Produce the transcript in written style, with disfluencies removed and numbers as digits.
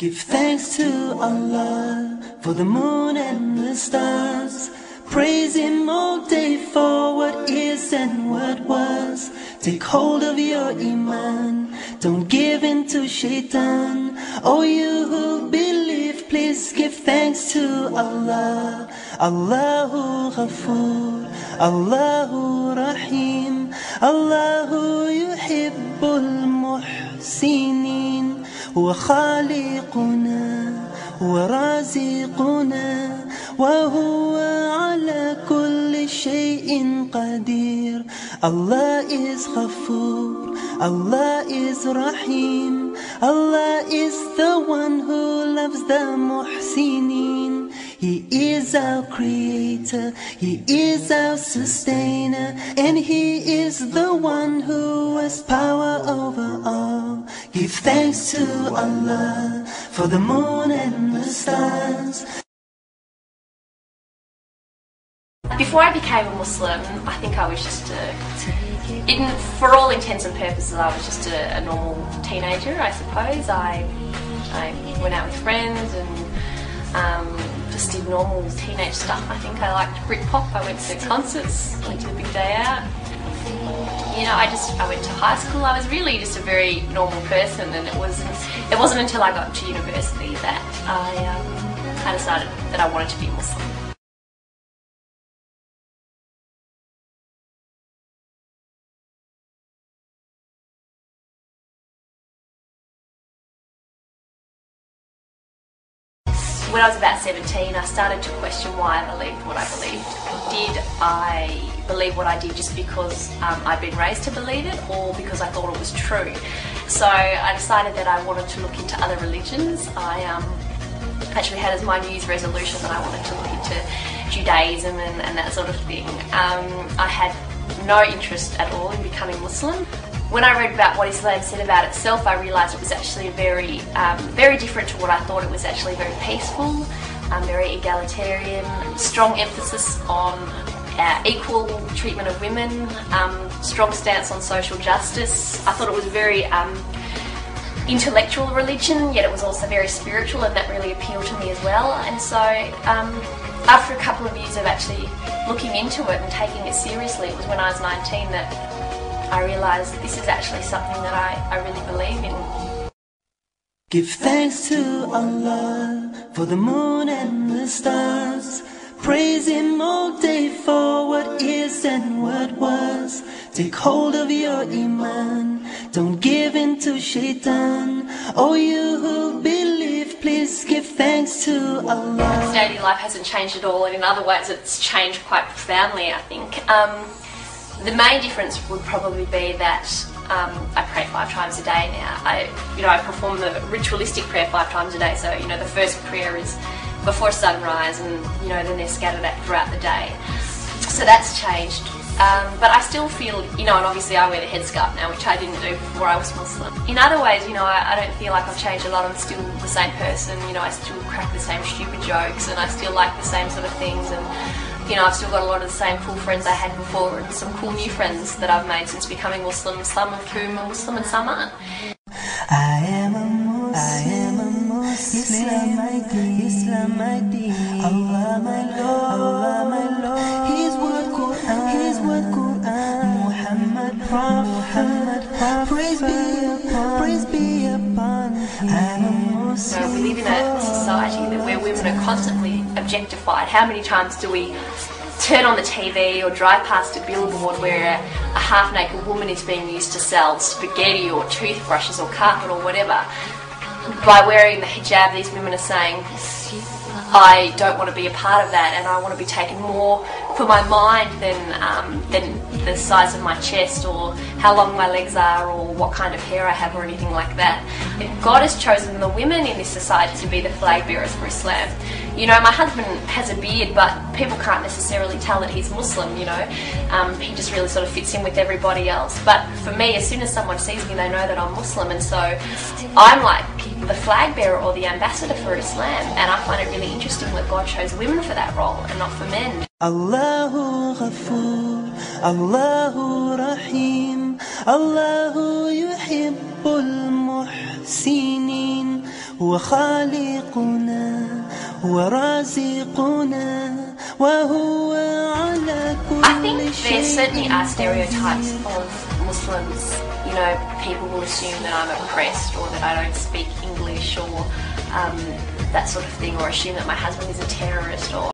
Give thanks to Allah for the moon and the stars. Praise Him all day for what is and what was. Take hold of your iman, don't give in to shaitan. Oh, you who believe, please give thanks to Allah. Allahu Ghafoor, Allahu Rahim, Allahu Yuhibbul Muhsinin. هو خالقنا ورازقنا وهو على كل شيء قدير. Allah is Ghafoor, Allah is Rahim, Allah is the one who loves the Muhsinin. He is our creator, He is our sustainer, and He is the one who has power over all. Give thanks to Allah for the moon and the stars. Before I became a Muslim, I think I was just for all intents and purposes, I was just a normal teenager, I suppose. I went out with friends and just did normal teenage stuff. I think I liked Britpop, I went to concerts, went to the big day out. You know, I went to high school. I was really just a very normal person, and it wasn't until I got to university that I decided that I wanted to be Muslim. When I was about 17, I started to question why I believed what I believed. Did I believe what I did just because I'd been raised to believe it, or because I thought it was true? So I decided that I wanted to look into other religions. I actually had as my New Year's resolution that I wanted to look into Judaism and that sort of thing. I had no interest at all in becoming Muslim. When I read about what Islam said about itself, I realised it was actually very different to what I thought. It was actually very peaceful, very egalitarian, strong emphasis on equal treatment of women, strong stance on social justice. I thought it was a very intellectual religion, yet it was also very spiritual, and that really appealed to me as well. And so after a couple of years of actually looking into it and taking it seriously, it was when I was 19 that I realised this is actually something that I really believe in. Give thanks to Allah for the moon and the stars. Praise Him all day for what is and what was. Take hold of your iman, don't give in to shaitan. Oh, you who believe, please give thanks to Allah. Daily life hasn't changed at all, and in other ways it's changed quite profoundly, I think. The main difference would probably be that I pray 5 times a day now. I perform the ritualistic prayer 5 times a day. So, the first prayer is before sunrise, and, then they're scattered out throughout the day. So that's changed. But I still feel, and obviously I wear the headscarf now, which I didn't do before I was Muslim. In other ways, I don't feel like I've changed a lot. I'm still the same person. I still crack the same stupid jokes, and I still like the same sort of things, and I've still got a lot of the same cool friends I had before, and some cool new friends that I've made since becoming Muslim, some of whom are Muslim and some aren't. I am a Muslim, Islam my deen, Allah my Lord, His word Quran, Muhammad Prophet, praise be upon Him. I'm a Muslim. So we live in a society where women are constantly objectified. How many times do we turn on the TV or drive past a billboard where a half-naked woman is being used to sell spaghetti or toothbrushes or carpet or whatever? By wearing the hijab, these women are saying, I don't want to be a part of that, and I want to be taken more for my mind than the size of my chest, or how long my legs are, or what kind of hair I have, or anything like that. God has chosen the women in this society to be the flag bearers for Islam. My husband has a beard, but people can't necessarily tell that he's Muslim, He just really sort of fits in with everybody else. But for me, as soon as someone sees me, they know that I'm Muslim, and so I'm like the flag bearer or the ambassador for Islam, and I find it really interesting that God chose women for that role and not for men. Allahu Ghafoor, Allahu Rahim, Allahu Yuhibbul Muhsinin. هو خالقنا هو رازقنا وهو على كل I think there شيء certainly are stereotypes قدير. of Muslims. You know, people will assume that I'm oppressed or that I don't speak English or that sort of thing, or assume that my husband is a terrorist or